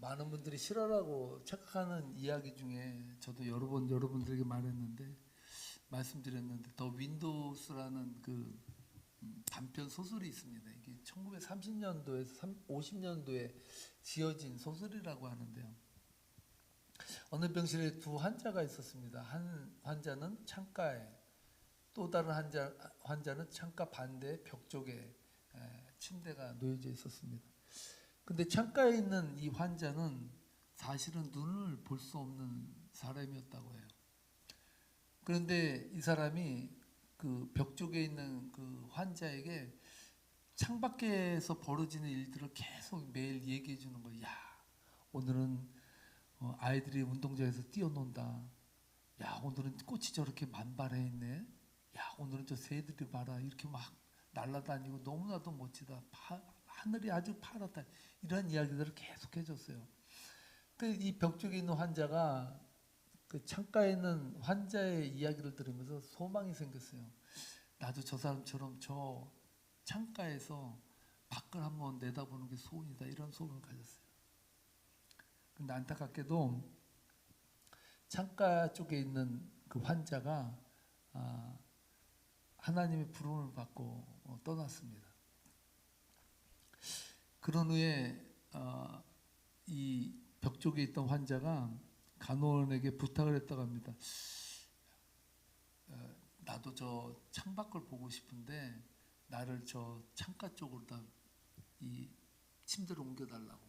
많은 분들이 싫어라고 착각하는 이야기 중에 저도 여러 번 여러분들에게 말씀드렸는데 더 윈도우스라는 그 단편 소설이 있습니다. 이게 1930년도에서 50년도에 지어진 소설이라고 하는데요. 어느 병실에 두 환자가 있었습니다. 한 환자는 창가에, 또 다른 환자는 창가 반대 벽 쪽에 침대가 놓여져 있었습니다. 근데 창가에 있는 이 환자는 사실은 눈을 볼 수 없는 사람이었다고 해요. 그런데 이 사람이 그 벽 쪽에 있는 그 환자에게 창밖에서 벌어지는 일들을 계속 매일 얘기해 주는 거예요. 야, 오늘은 아이들이 운동장에서 뛰어논다. 야, 오늘은 꽃이 저렇게 만발해 있네. 야, 오늘은 저 새들이 봐라. 이렇게 막 날아다니고 너무나도 멋지다. 하늘이 아주 파랗다. 이런 이야기들을 계속 해줬어요. 이 벽 쪽에 있는 환자가 그 창가에 있는 환자의 이야기를 들으면서 소망이 생겼어요. 나도 저 사람처럼 저 창가에서 밖을 한번 내다보는 게 소원이다. 이런 소원을 가졌어요. 근데 안타깝게도 창가 쪽에 있는 그 환자가 하나님의 부름을 받고 떠났습니다. 그런 후에 이 벽 쪽에 있던 환자가 간호원에게 부탁을 했다고 합니다. 나도 저 창밖을 보고 싶은데 나를 저 창가 쪽으로 다 이 침대를 옮겨달라고.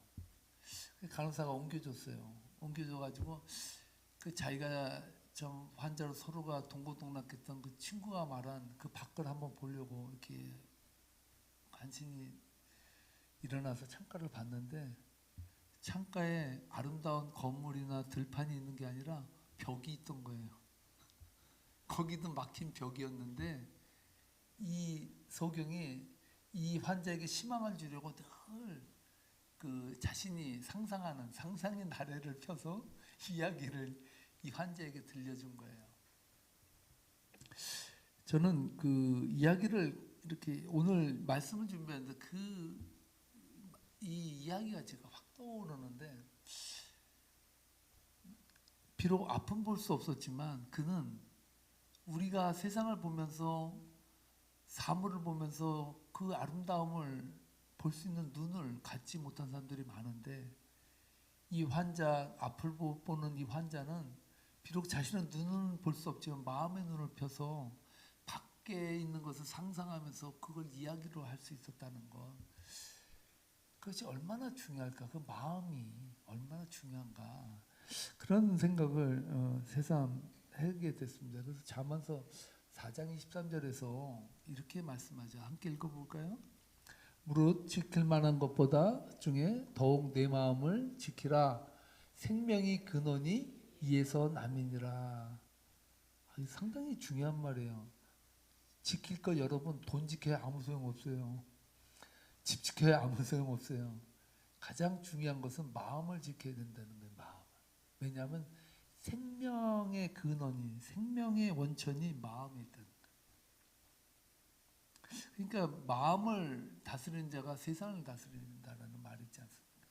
간호사가 옮겨줬어요. 옮겨줘가지고 그 자기가 좀 환자로 서로가 동고동락했던 그 친구가 말한 그 밖을 한번 보려고 이렇게 간신히 일어나서 창가를 봤는데 창가에 아름다운 건물이나 들판이 있는 게 아니라 벽이 있던 거예요. 거기도 막힌 벽이었는데 이 소경이 이 환자에게 희망을 주려고 늘 그 자신이 상상하는 상상의 나래를 펴서 이야기를 이 환자에게 들려준 거예요. 저는 그 이야기를 이렇게 오늘 말씀을 준비하는데 이 이야기가 제가 확 떠오르는데 비록 아픔 볼 수 없었지만 그는 우리가 세상을 보면서 사물을 보면서 그 아름다움을 볼 수 있는 눈을 갖지 못한 사람들이 많은데 이 환자, 앞을 보는 이 환자는 비록 자신은 눈은 볼 수 없지만 마음의 눈을 펴서 밖에 있는 것을 상상하면서 그걸 이야기로 할 수 있었다는 것. 그것이 얼마나 중요할까? 그 마음이 얼마나 중요한가? 그런 생각을 새삼 하게 됐습니다. 그래서 잠언서 4장 23절에서 이렇게 말씀하죠. 함께 읽어볼까요? 무릇 지킬 만한 것보다 중에 더욱 내 마음을 지키라. 생명이 근원이 이에서 남이니라. 상당히 중요한 말이에요. 지킬 거 여러분 돈 지켜야 아무 소용 없어요. 집 지켜야 아무 소용 없어요. 가장 중요한 것은 마음을 지켜야 된다는 거예요. 마음. 왜냐하면 생명의 근원이 생명의 원천이 마음에 있다는 거예요. 그러니까 마음을 다스리는 자가 세상을 다스린다는 말이 있지 않습니까?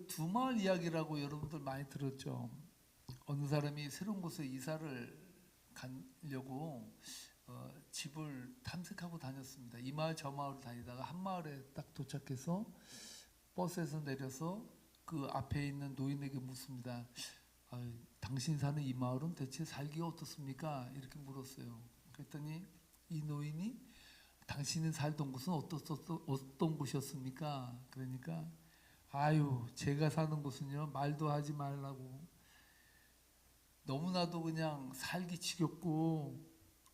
두 마을 이야기라고 여러분들 많이 들었죠. 어느 사람이 새로운 곳에 이사를 가려고 집을 탐색하고 다녔습니다. 이 마을 저 마을을 다니다가 한 마을에 딱 도착해서 버스에서 내려서 그 앞에 있는 노인에게 묻습니다. 당신 사는 이 마을은 대체 살기가 어떻습니까? 이렇게 물었어요. 그랬더니 이 노인이 당신이 살던 곳은 어떤 곳이었습니까? 그러니까 제가 사는 곳은요 말도 하지 말라고 너무나도 그냥 살기 지겹고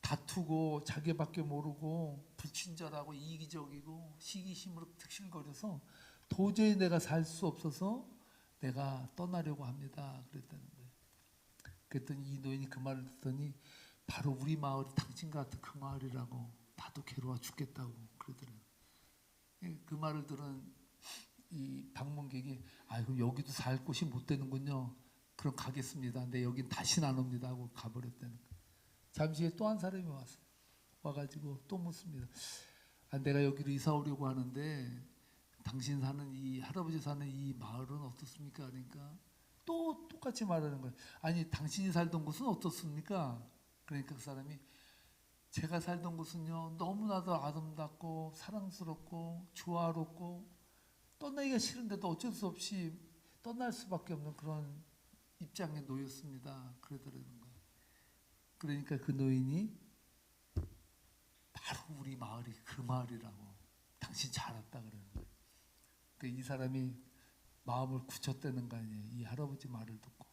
다투고 자기밖에 모르고 불친절하고 이기적이고 시기심으로 득실거려서 도저히 내가 살 수 없어서 내가 떠나려고 합니다. 그랬다는 거예요. 그랬더니 이 노인이 그 말을 듣더니 바로 우리 마을이 당신 같은 그 마을이라고 나도 괴로워 죽겠다고 그러더래요. 그 말을 들은 이 방문객이 그럼 여기도 살 곳이 못 되는군요. 그럼 가겠습니다. 근데 여긴 다시는 안 옵니다 하고 가버렸다는 거예요. 잠시 후에 또 한 사람이 왔어요. 와가지고 또 묻습니다. 내가 여기로 이사 오려고 하는데 당신 사는 이 할아버지 사는 이 마을은 어떻습니까? 그러니까 또 똑같이 말하는 거예요. 아니 당신이 살던 곳은 어떻습니까? 그러니까 그 사람이 제가 살던 곳은요 너무나도 아름답고 사랑스럽고 조화롭고 떠나기가 싫은데도 어쩔 수 없이 떠날 수밖에 없는 그런 입장에 놓였습니다. 그러더라는 거예요. 그러니까 그 노인이 바로 우리 마을이 그 마을이라고 당신 잘 왔다 그러는 거예요. 이 사람이 마음을 굳혔다는 거 아니에요. 이 할아버지 말을 듣고.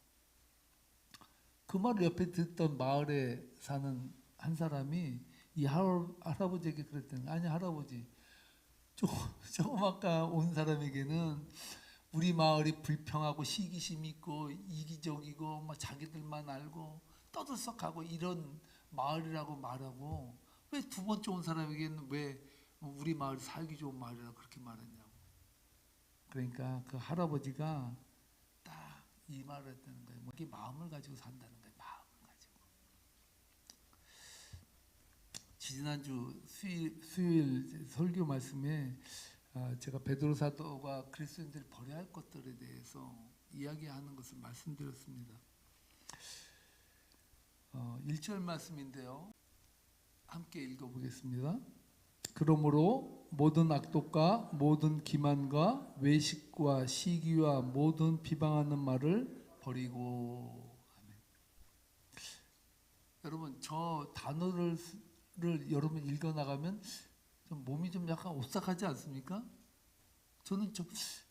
그 말을 옆에 듣던 마을에 사는 한 사람이 이 할아버지에게 그랬더니 아니 할아버지 조금 아까 온 사람에게는 우리 마을이 불평하고 시기심 있고 이기적이고 막 자기들만 알고 떠들썩하고 이런 마을이라고 말하고 왜 두 번째 온 사람에게는 왜 우리 마을이 살기 좋은 마을이라고 그렇게 말했냐고. 그러니까 그 할아버지가 딱 이 말을 했다는 거예요. 뭐 이게 마음을 가지고 산다는 거예요. 마음을 가지고. 지난주 수요일 설교 말씀에 제가 베드로 사도가 그리스도인들이 버려야 할 것들에 대해서 이야기하는 것을 말씀드렸습니다. 1절 말씀인데요. 함께 읽어보겠습니다. 그러므로 모든 악독과 모든 기만과 외식과 시기와 모든 비방하는 말을 버리고. 아멘. 여러분 저 단어를 여러분 읽어 나가면 좀 몸이 좀 약간 오싹하지 않습니까? 저는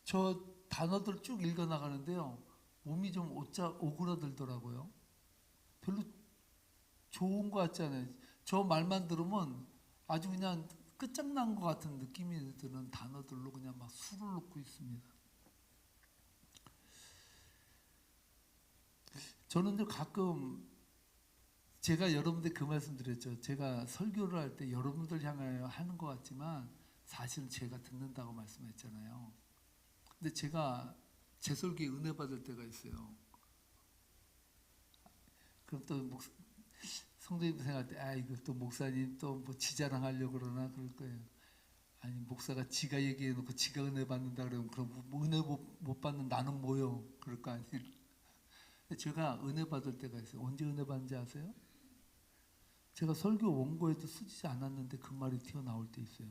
저 단어들 쭉 읽어 나가는데요. 몸이 좀 오그라들더라고요. 별로 좋은 것 같지 않아요. 저 말만 들으면 아주 그냥 끝장난 것 같은 느낌이 드는 단어들로 그냥 막 술을 놓고 있습니다. 저는 가끔 제가 여러분들 그 말씀 드렸죠. 제가 설교를 할 때 여러분들 향하여 하는 것 같지만 사실은 제가 듣는다고 말씀했잖아요. 근데 제가 제 설교에 은혜 받을 때가 있어요. 그럼 또 성도님들 생각할 때 이거 또 목사님 또 뭐 지자랑하려고 그러나 그럴 거예요. 아니 목사가 지가 얘기해놓고 지가 은혜 받는다 그러면 그럼 뭐 은혜 못 받는 나는 뭐요? 그럴 거 아니에요. 제가 은혜 받을 때가 있어요. 언제 은혜 받는지 아세요? 제가 설교 원고에도 쓰지 않았는데 그 말이 튀어나올 때 있어요.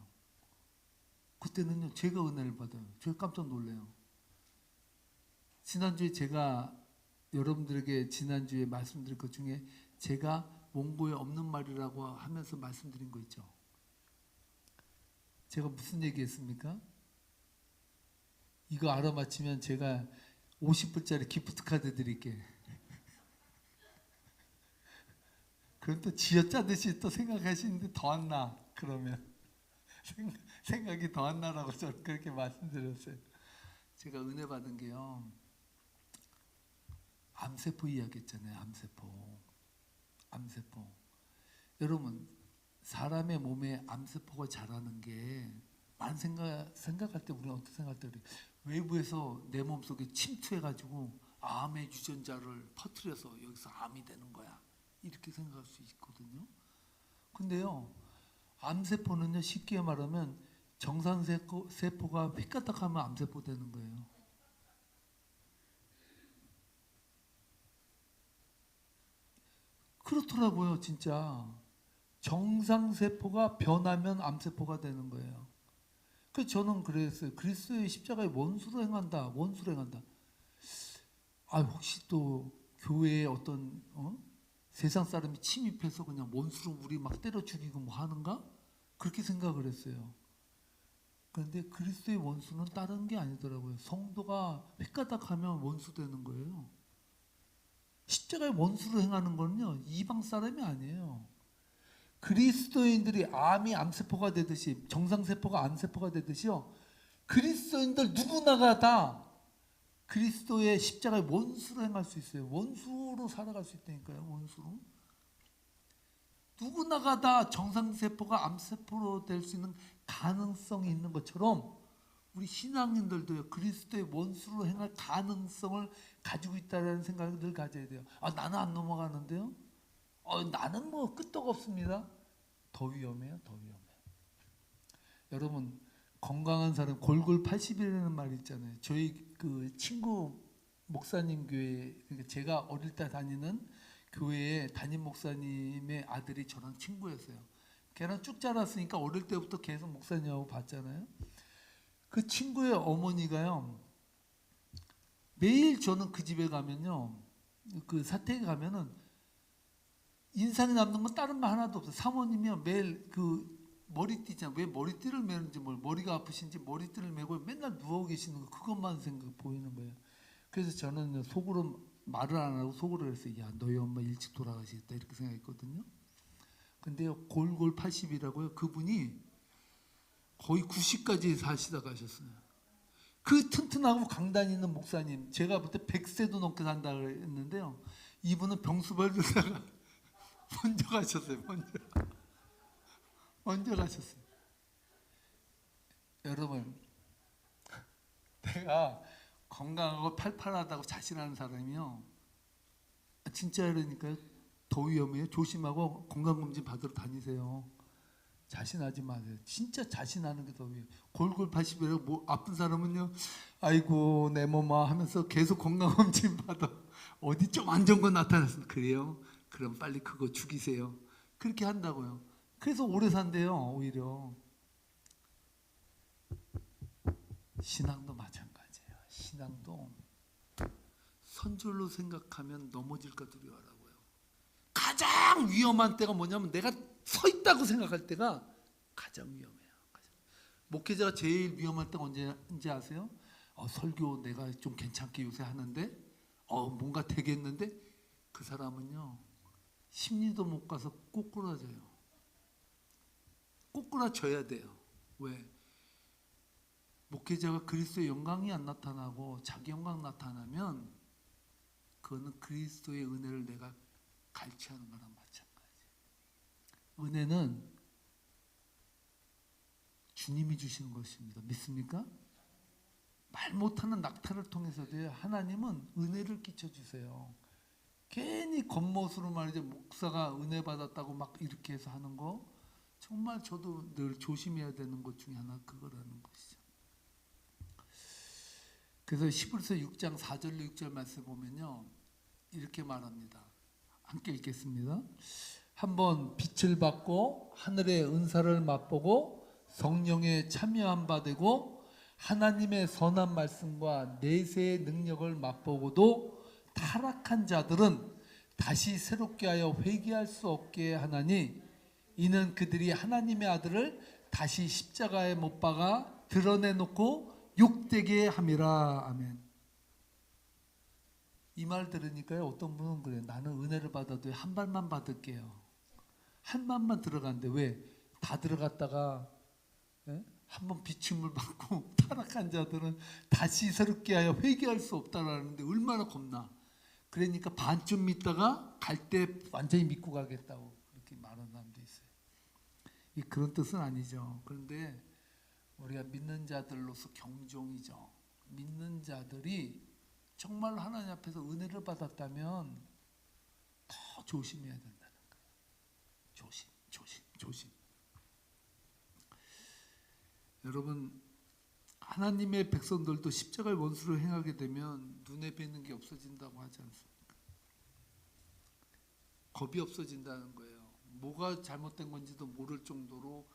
그때는요 제가 은혜를 받아요. 제가 깜짝 놀래요. 지난주에 제가 여러분들에게 지난주에 말씀드린 것 중에 제가 원고에 없는 말이라고 하면서 말씀드린 거 있죠. 제가 무슨 얘기했습니까? 이거 알아맞히면 제가 50불짜리 기프트 카드 드릴게. 그럼 또 쥐어짜듯이 또 생각하시는데 더 안 나. 그러면 생각이 더 안 나라고 저는 그렇게 말씀드렸어요. 제가 은혜 받은 게요. 암세포 이야기했잖아요. 암세포. 여러분 사람의 몸에 암세포가 자라는 게 많은 생각할 때 우리는 어떻게 생각할 때 외부에서 내 몸속에 침투해가지고 암의 유전자를 퍼뜨려서 여기서 암이 되는 거야. 이렇게 생각할 수 있거든요. 근데요. 암세포는요. 쉽게 말하면 정상세포가 휘까닥하면 암세포 되는 거예요. 그렇더라고요. 진짜. 정상세포가 변하면 암세포가 되는 거예요. 그래서 저는 그랬어요. 그리스도의 십자가에 원수로 행한다. 혹시 또 교회에 어떤 세상 사람이 침입해서 그냥 원수로 우리 막 때려 죽이고 뭐 하는가? 그렇게 생각을 했어요. 그런데 그리스도의 원수는 다른 게 아니더라고요. 성도가 휘까닥하면 원수 되는 거예요. 십자가에 원수로 행하는 거는요. 이방 사람이 아니에요. 그리스도인들이 암이 암세포가 되듯이 정상세포가 암세포가 되듯이요. 그리스도인들 누구나가 다 그리스도의 십자가에 원수로 행할 수 있어요. 원수로 살아갈 수 있다니까요. 원수로. 누구나가 다 정상세포가 암세포로 될 수 있는 가능성이 있는 것처럼 우리 신앙인들도요. 그리스도의 원수로 행할 가능성을 가지고 있다는 생각을 늘 가져야 돼요. 나는 안 넘어가는데요. 나는 뭐 끄떡 없습니다. 더 위험해요. 여러분 건강한 사람 골골 80이라는 말이 있잖아요. 저희 그 친구 목사님 교회, 그러니까 제가 어릴 때 다니는 교회에 담임 목사님의 아들이 저랑 친구였어요. 걔랑 쭉 자랐으니까 어릴 때부터 계속 목사님하고 봤잖아요. 그 친구의 어머니가요, 매일 저는 그 집에 가면요, 그 사택에 가면은 인상이 남는 건 다른 말 하나도 없어요. 사모님이요, 매일 그 머리띠 있잖아요. 왜 머리띠를 매는지, 머리가 아프신지 머리띠를 매고 맨날 누워 계시는 거, 그것만 생각 보이는 거예요. 그래서 저는 속으로 말을 안 하고 속으로 그랬어요. 야, 너희 엄마 일찍 돌아가시겠다, 이렇게 생각했거든요. 근데요, 골골 80이라고요. 그분이 거의 90까지 사시다 가셨어요. 그 튼튼하고 강단 있는 목사님, 제가 볼 때 100세도 넘게 산다고 했는데요, 이분은 병수발 들다가 먼저 가셨어요. 먼저 가셨어요. 여러분, 내가 건강하고 팔팔하다고 자신하는 사람이요, 진짜 이러니까요, 더 위험해요. 조심하고 건강검진 받으러 다니세요. 자신하지 마세요. 진짜 자신하는 게 더 위해요. 골골 80이라고 뭐 아픈 사람은요, 아이고 내 몸아 하면서 계속 건강검진 받아. 어디 좀 안 좋은 거 나타났으면 그래요. 그럼 빨리 그거 죽이세요. 그렇게 한다고요. 그래서 오래 산대요. 오히려 신앙도 마찬가지예요. 신앙도 선절로 생각하면 넘어질까 두려워하라고요. 가장 위험한 때가 뭐냐면 내가 서 있다고 생각할 때가 가장 위험해요. 목회자가 제일 위험할 때가 언제인지 아세요? 설교 내가 좀 괜찮게 요새 하는데 뭔가 되겠는데, 그 사람은요 심리도 못 가서 꼬꾸라져요. 꼬꾸라져야 돼요. 왜? 목회자가 그리스도의 영광이 안 나타나고 자기 영광 나타나면 그거는 그리스도의 은혜를 내가 갈취하는 거랑 마찬가지. 은혜는 주님이 주시는 것입니다. 믿습니까? 말 못하는 낙타를 통해서도 하나님은 은혜를 끼쳐주세요. 괜히 겉멋으로 말이죠, 목사가 은혜 받았다고 막 이렇게 해서 하는 거, 정말 저도 늘 조심해야 되는 것 중에 하나 그거라는 것이죠. 그래서 히브리서 6장 4절로 6절 말씀 보면요, 이렇게 말합니다. 함께 읽겠습니다. 한번 빛을 받고 하늘의 은사를 맛보고 성령에 참여한 바 되고 하나님의 선한 말씀과 내세의 능력을 맛보고도 타락한 자들은 다시 새롭게 하여 회개할 수 없게 하나니, 이는 그들이 하나님의 아들을 다시 십자가에 못 박아 드러내놓고 욕되게 함이라. 아멘. 이 말 들으니까요, 어떤 분은 그래요. 나는 은혜를 받아도 한 발만 받을게요. 한 발만 들어간대. 왜? 다 들어갔다가 한번 비침을 받고 타락한 자들은 다시 새롭게 하여 회개할 수 없다라는데 얼마나 겁나. 그러니까 반쯤 믿다가 갈 때 완전히 믿고 가겠다고 그렇게 말하는 사람도 있어요. 그런 뜻은 아니죠. 그런데 우리가 믿는 자들로서 경종이죠. 믿는 자들이 정말 하나님 앞에서 은혜를 받았다면 더 조심해야 된다는 거예요. 조심. 여러분, 하나님의 백성들도 십자가의 원수를 행하게 되면 눈에 뵈는 게 없어진다고 하지 않습니까? 겁이 없어진다는 거예요. 뭐가 잘못된 건지도 모를 정도로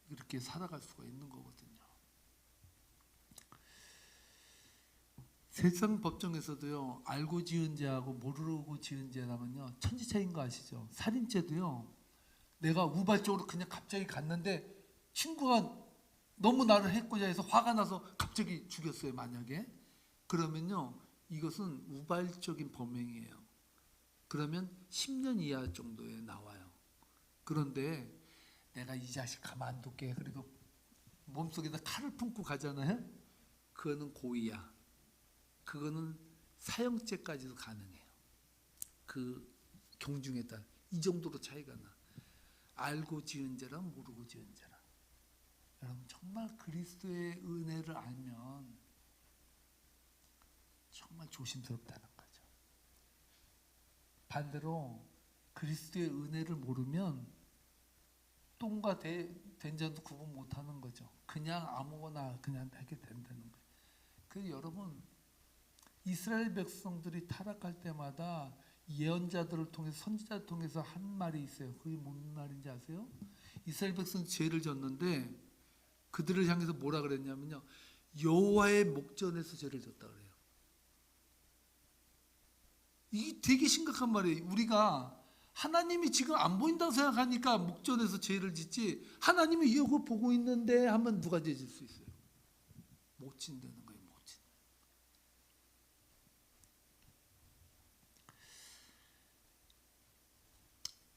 이렇게 살아갈 수가 있는 거거든요. 세상 법정에서도요, 알고 지은 죄하고 모르고 지은 죄라면요 천지 차이인 거 아시죠? 살인죄도요, 내가 우발적으로 그냥 갑자기 갔는데 친구가 너무 나를 해코자 해서 화가 나서 갑자기 죽였어요. 만약에 그러면요, 이것은 우발적인 범행이에요. 그러면 10년 이하 정도에 나와요. 그런데 내가 이 자식 가만둘게, 그리고 몸속에다 칼을 품고 가잖아요. 그거는 고의야. 그거는 사형죄까지도 가능해요. 그 경중에 따라 이 정도로 차이가 나. 알고 지은 죄랑 모르고 지은 죄랑. 여러분, 정말 그리스도의 은혜를 알면 정말 조심스럽다는 거죠. 반대로 그리스도의 은혜를 모르면 똥과 된장도 구분 못하는 거죠. 그냥 아무거나 그냥 하게 된다는 거예요. 그 여러분, 이스라엘 백성들이 타락할 때마다 예언자들을 통해서, 선지자를 통해서 한 말이 있어요. 그게 뭔 말인지 아세요? 이스라엘 백성 죄를 졌는데 그들을 향해서 뭐라 그랬냐면요, 여호와의 목전에서 죄를 졌다 그래요. 이게 되게 심각한 말이에요. 우리가 하나님이 지금 안 보인다고 생각하니까 목전에서 죄를 짓지, 하나님이 이거 보고 있는데 하면 누가 죄 질 수 있어요? 못 진다는 거예요. 못 진.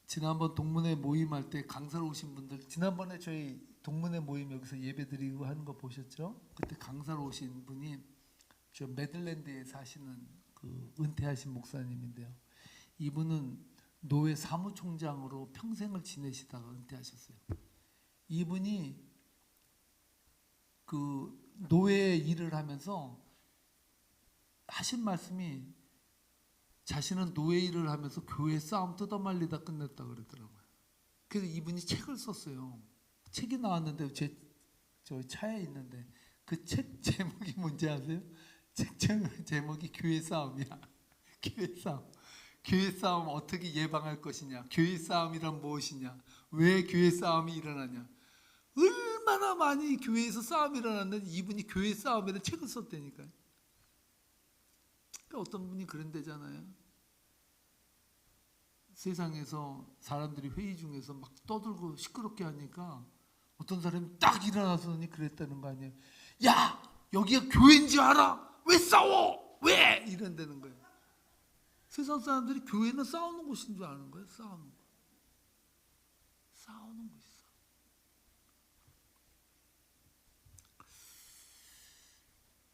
지난번 동문회 모임할 때 강사로 오신 분들, 지난번에 저희 동문회 모임 여기서 예배드리고 하는 거 보셨죠? 그때 강사로 오신 분이 저 메들랜드에 사시는 그 은퇴하신 목사님인데요. 이분은 노회 사무총장으로 평생을 지내시다가 은퇴하셨어요. 이분이 그 노회 일을 하면서 하신 말씀이, 자신은 노예 일을 하면서 교회 싸움 뜯어말리다 끝냈다 그러더라고요. 그래서 이분이 책을 썼어요. 책이 나왔는데 저 차에 있는데 그 책 제목이 뭔지 아세요? 책 제목이 교회 싸움이야. 교회 싸움. 교회 싸움 어떻게 예방할 것이냐? 교회 싸움이란 무엇이냐? 왜 교회 싸움이 일어나냐? 얼마나 많이 교회에서 싸움이 일어났는데 이분이 교회 싸움이라는 책을 썼다니까요. 그러니까 어떤 분이 그런데잖아요. 세상에서 사람들이 회의 중에서 막 떠들고 시끄럽게 하니까 어떤 사람이 딱 일어나서니 그랬다는 거 아니에요. 야, 여기가 교회인지 알아? 왜 싸워? 왜? 이런다는 거예요. 세상 사람들이 교회는 싸우는 곳인 줄 아는 거예요. 싸우는 거. 싸우는 곳이죠.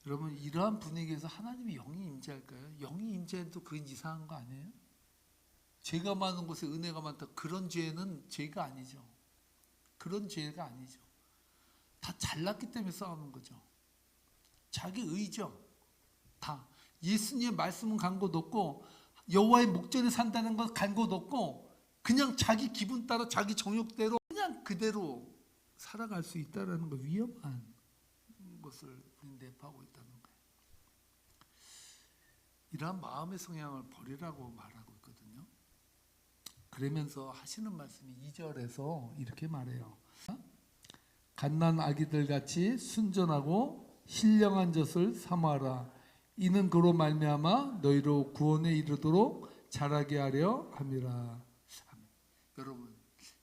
여러분, 이러한 분위기에서 하나님이 영이 임재할까요? 영이 임재해도 그건 이상한 거 아니에요? 죄가 많은 곳에 은혜가 많다. 그런 죄는 죄가 아니죠. 그런 죄가 아니죠. 다 잘났기 때문에 싸우는 거죠. 자기 의죠. 다. 예수님의 말씀은 간 곳 없고 여호와의 목전에 산다는 건 간 곳 없고 그냥 자기 기분 따라 자기 정욕대로 그냥 그대로 살아갈 수 있다는 거, 위험한 것을 내포하고 있다는 거예요. 이러한 마음의 성향을 버리라고 말하고 있거든요. 그러면서 하시는 말씀이 2절에서 이렇게 말해요. 갓난 아기들 같이 순전하고 신령한 젖을 사모하라. 이는 그로 말미암아 너희로 구원에 이르도록 자라게 하려 함이라. 여러분,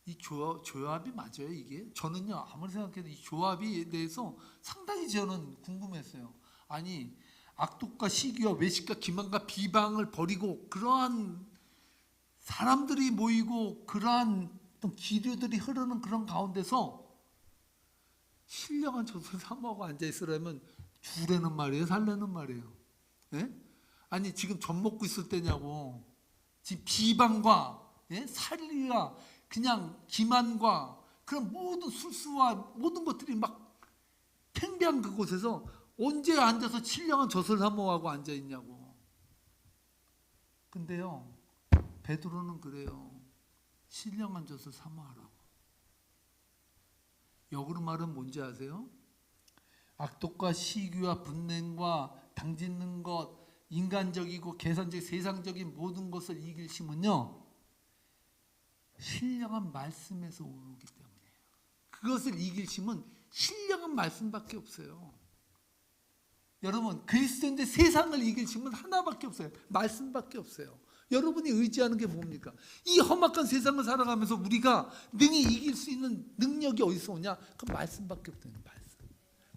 이 조합이 맞아요 이게? 저는요 아무리 생각해도 이 조합에 대해서 상당히 저는 궁금했어요. 아니, 악독과 시기와 외식과 기만과 비방을 버리고 그러한 사람들이 모이고 그러한 어떤 기류들이 흐르는 그런 가운데서 신령한 젖을 사모하고 앉아있으려면 주라는 말이에요? 살라는 말이에요? 예? 아니, 지금 젖 먹고 있을 때냐고. 지금 비방과 살리와 그냥 기만과 그런 모든 술수와 모든 것들이 막 팽배한 그곳에서 언제 앉아서 신령한 젖을 사모하고 앉아있냐고. 근데요, 베드로는 그래요. 신령한 젖을 사모하라고. 역으로 말은 뭔지 아세요? 악독과 시기와 분냄과 당짓는 것, 인간적이고 계산적, 세상적인 모든 것을 이길 힘은요, 신령한 말씀에서 오기 때문이에요. 그것을 이길 힘은 신령한 말씀밖에 없어요. 여러분, 그리스도인데 세상을 이길 힘은 하나밖에 없어요. 말씀밖에 없어요. 여러분이 의지하는 게 뭡니까? 이 험악한 세상을 살아가면서 우리가 능히 이길 수 있는 능력이 어디서 오냐? 그 말씀밖에 없다는 거예요.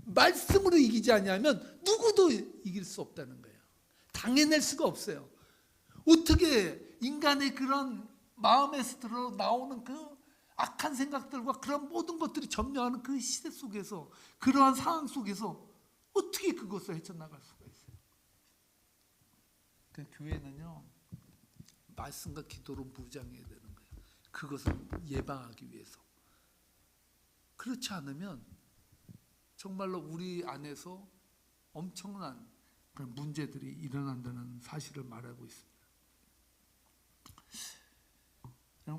말씀으로 이기지 않으면 누구도 이길 수 없다는 거예요. 당해낼 수가 없어요. 어떻게 인간의 그런 마음에서 들어 나오는 그 악한 생각들과 그런 모든 것들이 점령하는 그 시대 속에서, 그러한 상황 속에서 어떻게 그것을 헤쳐나갈 수가 있어요? 그 교회는요, 말씀과 기도로 무장해야 되는 거예요. 그것을 예방하기 위해서. 그렇지 않으면 정말로 우리 안에서 엄청난 그런 문제들이 일어난다는 사실을 말하고 있습니다.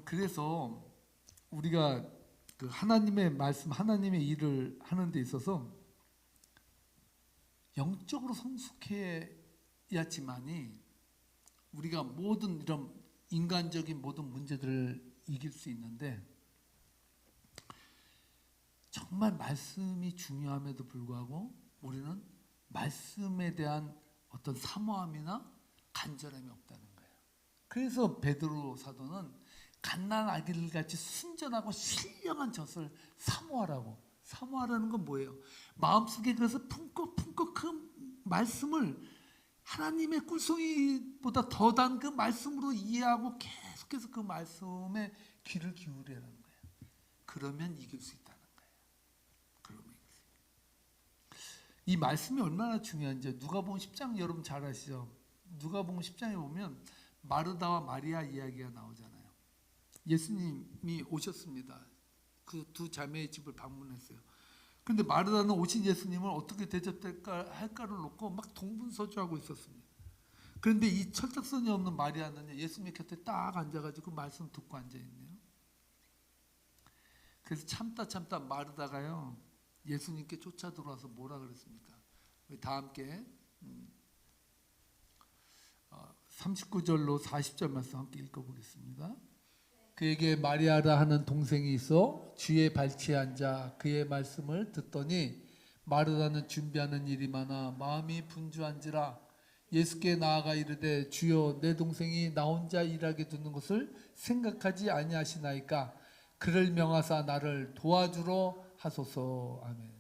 그래서 우리가 그 하나님의 말씀, 하나님의 일을 하는 데 있어서 영적으로 성숙해야지만이 우리가 모든 이런 인간적인 모든 문제들을 이길 수 있는데, 정말 말씀이 중요함에도 불구하고 우리는 말씀에 대한 어떤 사모함이나 간절함이 없다는 거예요. 그래서 베드로 사도는 갓난 아기들같이 순전하고 신령한 젖을 사모하라고. 사모하라는 건 뭐예요? 마음속에 그래서 품고 그 말씀을 하나님의 꿀송이보다 더 단 그 말씀으로 이해하고 계속해서 그 말씀에 귀를 기울이라는 거예요. 그러면 이길 수 있다는 거예요. 그러면 이길 수 있다. 이 말씀이 얼마나 중요한지 누가복음 10장 여러분 잘 아시죠? 누가복음 10장에 보면 마르다와 마리아 이야기가 나오잖아요. 예수님이 오셨습니다. 그 두 자매의 집을 방문했어요. 근데 마르다는 오신 예수님을 어떻게 대접할까 할까를 놓고 막 동분서주하고 있었습니다. 그런데 이 철딱선이 없는 마리아는 예수님 곁에 딱 앉아가지고 말씀 듣고 앉아있네요. 그래서 참다 마르다가요 예수님께 쫓아 들어와서 뭐라 그랬습니까? 다 함께 39절로 40절 말씀 함께 읽어보겠습니다. 그에게 마리아라 하는 동생이 있어 주의 발치에 앉아 그의 말씀을 듣더니 마르다는 준비하는 일이 많아 마음이 분주한지라 예수께 나아가 이르되 주여 내 동생이 나 혼자 일하게 두는 것을 생각하지 아니하시나이까 그를 명하사 나를 도와주러 하소서. 아멘.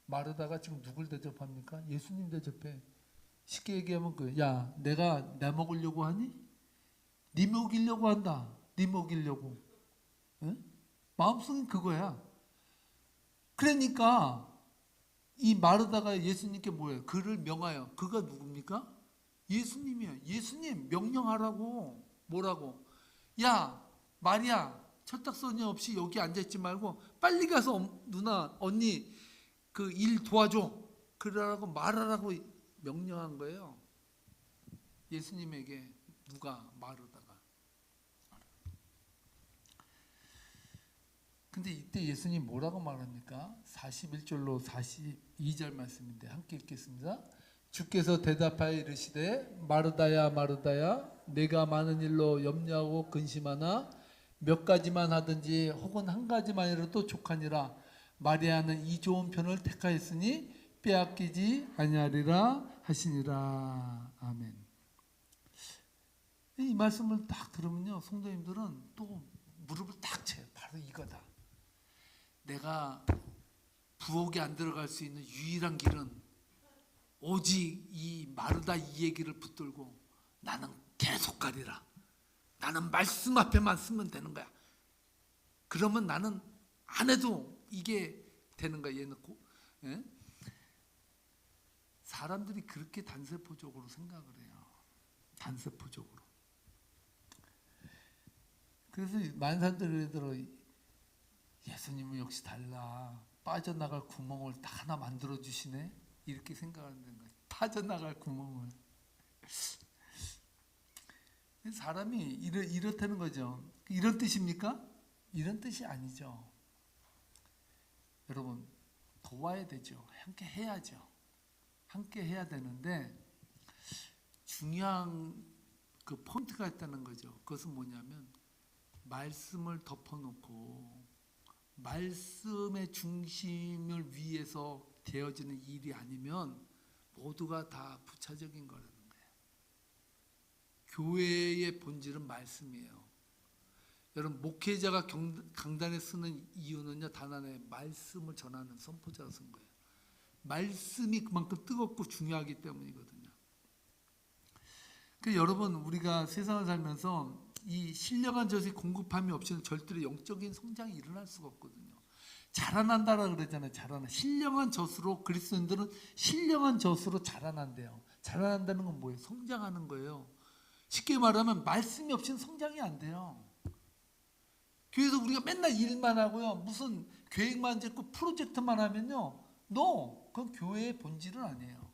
마르다가 지금 누굴 대접합니까? 예수님 대접해. 쉽게 얘기하면 야 내가 내 먹으려고 하니? 네 먹이려고 한다. 네 먹이려고. 에? 마음속은 그거야. 그러니까 이 마르다가 예수님께 뭐예요? 그를 명하여. 그가 누굽니까? 예수님이에요. 예수님 명령하라고. 뭐라고? 야 마리아 철딱서니 없이 여기 앉아있지 말고 빨리 가서 누나 언니 그 일 도와줘. 그러라고 말하라고 명령한 거예요. 예수님에게 누가 마르다가. 근데 이때 예수님 뭐라고 말합니까? 41절로 42절 말씀인데 함께 읽겠습니다. 주께서 대답하여 이르시되 마르다야 마르다야 내가 많은 일로 염려하고 근심하나 몇 가지만 하든지 혹은 한 가지만이라도 족하니라. 마리아는 이 좋은 편을 택하였으니 빼앗기지 아니하리라 하시니라. 아멘. 이 말씀을 딱 들으면요 성도님들은 또 무릎을 딱 쳐요. 바로 이거다. 내가 부엌에 안 들어갈 수 있는 유일한 길은 오직 이 마르다 이 얘기를 붙들고 나는 계속 가리라. 나는 말씀 앞에만 쓰면 되는 거야. 그러면 나는 안 해도 이게 되는 거야. 얘는 예? 사람들이 그렇게 단세포적으로 생각을 해요. 단세포적으로. 그래서 많은 사람들이 들어 예수님은 역시 달라. 빠져나갈 구멍을 다 하나 만들어 주시네. 이렇게 생각하는 거예요. 빠져나갈 구멍을. 사람이 이렇다는 거죠. 이런 뜻입니까? 이런 뜻이 아니죠. 여러분 도와야 되죠. 함께 해야죠. 함께 해야 되는데 중요한 그 포인트가 있다는 거죠. 그것은 뭐냐면 말씀을 덮어놓고 말씀의 중심을 위해서 되어지는 일이 아니면 모두가 다 부차적인 거라는 거예요. 교회의 본질은 말씀이에요. 여러분 목회자가 강단에 쓰는 이유는요 단 하나의 말씀을 전하는 선포자가 쓴 거예요. 말씀이 그만큼 뜨겁고 중요하기 때문이거든요. 그래서 여러분 우리가 세상을 살면서 이 신령한 젖이 공급함이 없이는 절대로 영적인 성장이 일어날 수가 없거든요. 자라난다라고 그러잖아요. 신령한 젖으로 그리스도인들은 신령한 젖으로 자라난대요. 자라난다는 건 뭐예요? 성장하는 거예요. 쉽게 말하면 말씀이 없이는 성장이 안 돼요. 교회에서 우리가 맨날 일만 하고요. 무슨 계획만 짓고 프로젝트만 하면요. 그건 교회의 본질은 아니에요.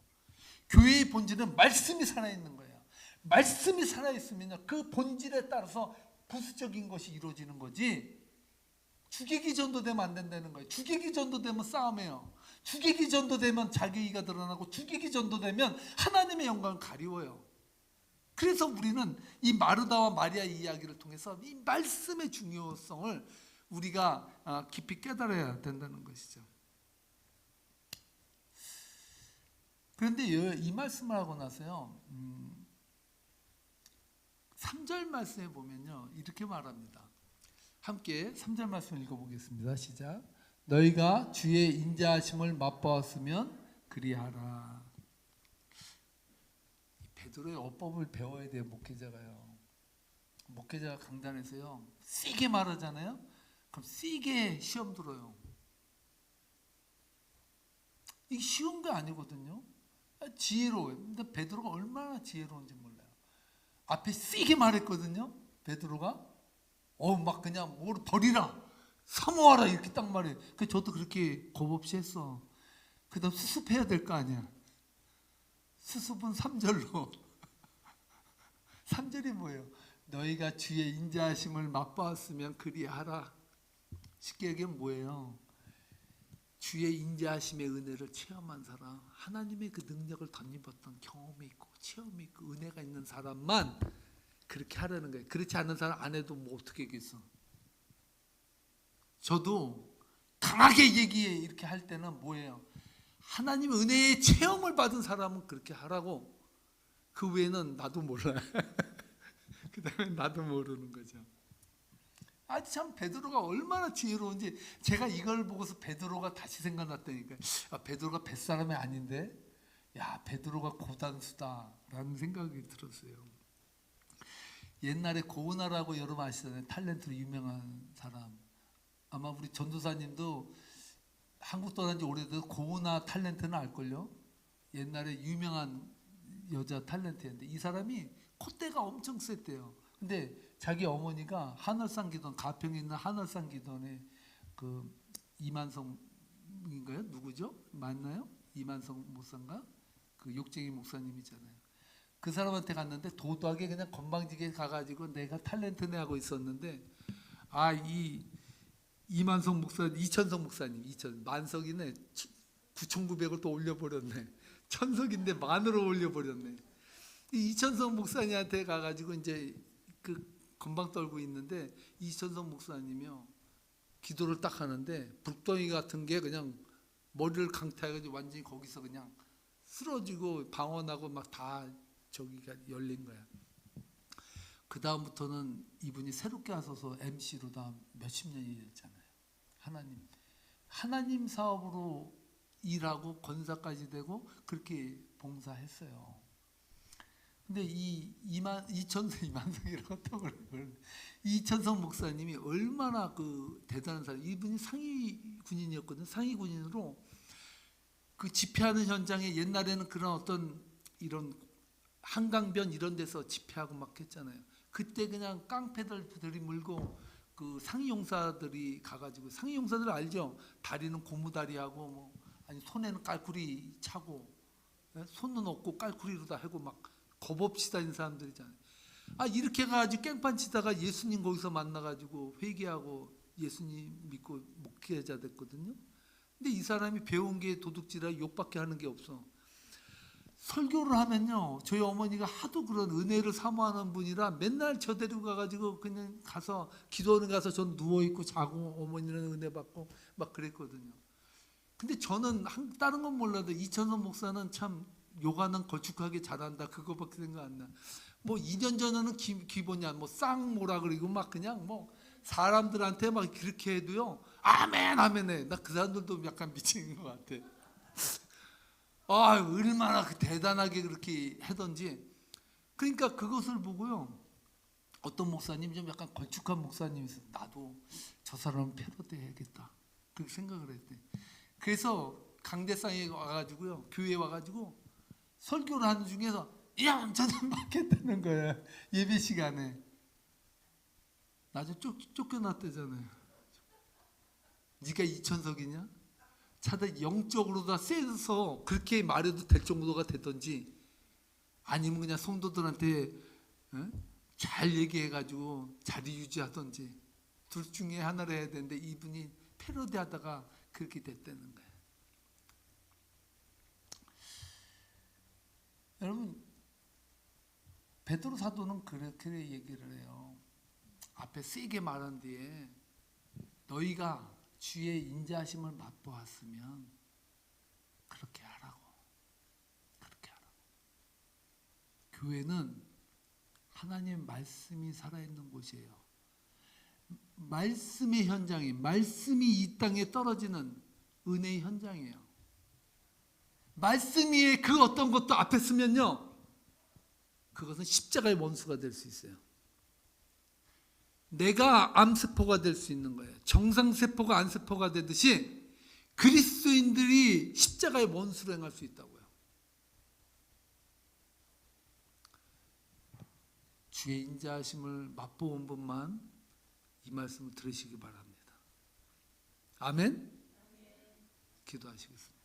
교회의 본질은 말씀이 살아있는 거예요. 말씀이 살아있으면요. 그 본질에 따라서 부수적인 것이 이루어지는 거지 주객이 전도되면 안 된다는 거예요. 주객이 전도되면 싸움해요. 주객이 전도되면 자기가 드러나고 주객이 전도되면 하나님의 영광을 가리워요. 그래서 우리는 이 마르다와 마리아 이야기를 통해서 이 말씀의 중요성을 우리가 깊이 깨달아야 된다는 것이죠. 그런데 이 말씀을 하고 나서요, 3절 말씀에 보면요, 이렇게 말합니다. 함께 3절 말씀 읽어보겠습니다. 시작. 너희가 주의 인자하심을 맛보았으면 그리하라. 베드로의 어법을 배워야 돼요. 목회자가요. 목회자가 강단에서요 세게 말하잖아요. 그럼 세게 시험 들어요. 이게 쉬운 게 아니거든요. 지혜로워요. 근데 베드로가 얼마나 지혜로운지 몰라요. 앞에 세게 말했거든요. 베드로가 막 그냥 뭘 버리라, 사모하라 이렇게 딱 말해. 그 저도 그렇게 겁 없이 했어. 그다음 수습해야 될 거 아니야. 수습은 3절로. 3절이 뭐예요? 너희가 주의 인자하심을 맛보았으면 그리하라. 쉽게 얘기하면 뭐예요? 주의 인자하심의 은혜를 체험한 사람, 하나님의 그 능력을 덧입었던 경험이 있고 체험이 있고 은혜가 있는 사람만 그렇게 하라는 거예요. 그렇지 않은 사람 안 해도 뭐 어떻게 하겠어. 저도 강하게 이렇게 할 때는 뭐예요? 하나님의 은혜의 체험을 받은 사람은 그렇게 하라고. 그 외에는 나도 몰라요. 그 다음에 나도 모르는 거죠. 참 베드로가 얼마나 지혜로운지 제가 이걸 보고서 베드로가 다시 생각났다니까요. 베드로가 뱃사람이 아닌데 베드로가 고단수다라는 생각이 들었어요. 옛날에 고은하라고 여러분 아시잖아요. 탤런트로 유명한 사람. 아마 우리 전도사님도 한국 떠난 지 오래돼서 고은하 탤런트는 알걸요. 옛날에 유명한 여자 탤런트였는데 이 사람이 콧대가 엄청 셌대요. 근데 자기 어머니가 한월산 기도원, 가평에 있는 한월산 기도원에 그 이만성인가요? 누구죠? 맞나요? 이만성 목사인가? 그 욕쟁이 목사님이잖아요. 그 사람한테 갔는데 도도하게 그냥 건방지게 가가지고 내가 탤런트네 하고 있었는데 이 이만성 목사, 이천성 목사님, 만석이네. 9,900을 또 올려버렸네. 천석인데 만으로 올려버렸네. 이 이천성 목사님한테 가가지고 이제 그 건방 떨고 있는데 이천성 목사님이요 기도를 딱 하는데 불덩이 같은 게 그냥 머리를 강타해가지고 완전히 거기서 그냥 쓰러지고 방언하고 막 다 저기가 열린 거야. 그 다음부터는 이분이 새롭게 하셔서 MC로 다 몇십 년이 됐잖아요. 하나님 사업으로 일하고 권사까지 되고 그렇게 봉사했어요. 근데 이만성이라고 또 그래요. 이천성 목사님이 얼마나 그 대단한 사람. 이분이 상위 군인이었거든요. 상위 군인으로 그 집회하는 현장에 옛날에는 그런 어떤 이런 한강변 이런 데서 집회하고 막 했잖아요. 그때 그냥 깡패들 들이물고 그 상위 용사들이 가가지고, 상위 용사들 알죠? 다리는 고무다리하고 뭐 아니 손에는 깔쿠리 차고 손은 없고 깔쿠리로 다 하고 막 겁 없이 다니는 사람들이잖아요. 이렇게 가가지고 깽판 치다가 예수님 거기서 만나가지고 회개하고 예수님 믿고 목회자 됐거든요. 근데 이 사람이 배운 게 도둑질하고 욕밖에 하는 게 없어. 설교를 하면요, 저희 어머니가 하도 그런 은혜를 사모하는 분이라 맨날 저 데리고 가가지고 그냥 가서 기도하는 가서 전 누워있고 자고 어머니는 은혜 받고 막 그랬거든요. 근데 저는 다른 건 몰라도 이천선 목사는 참 요가는 걸쭉하게 잘한다 그거밖에 생각 안 나. 뭐 2년 전에는 기본이야 뭐 쌍모라 그리고 막 그냥 뭐 사람들한테 막 그렇게 해도요 아멘 아멘해. 나 그 사람들도 약간 미치는 것 같아. 얼마나 대단하게 그렇게 하던지. 그러니까 그것을 보고요 어떤 목사님 좀 약간 걸쭉한 목사님이 있어요. 나도 저 사람은 패러디 해야겠다 그렇게 생각을 했대. 그래서 강대상에 와가지고요 교회에 와가지고 설교를 하는 중에서 완전히 막혔다는 거야. 예배 시간에 나중에 쫓겨났대잖아요. 네가 이천석이냐? 차라리 영적으로 다 세서 그렇게 말해도 될 정도가 되든지 아니면 그냥 성도들한테 잘 얘기해가지고 자리 유지하든지. 둘 중에 하나를 해야 되는데 이분이 패러디하다가 그렇게 됐다는 거예요. 여러분, 베드로 사도는 그렇게 얘기를 해요. 앞에 세게 말한 뒤에 너희가 주의 인자하심을 맛보았으면 그렇게 하라고. 그렇게 하라고. 교회는 하나님의 말씀이 살아있는 곳이에요. 말씀의 현장이, 말씀이 이 땅에 떨어지는 은혜의 현장이에요. 말씀 위에 그 어떤 것도 앞에 쓰면요, 그것은 십자가의 원수가 될 수 있어요. 내가 암세포가 될 수 있는 거예요. 정상세포가 암세포가 되듯이 그리스도인들이 십자가의 원수로 행할 수 있다고요. 주의 인자하심을 맛보은 분만 이 말씀을 들으시기 바랍니다. 아멘? 기도하시겠습니다.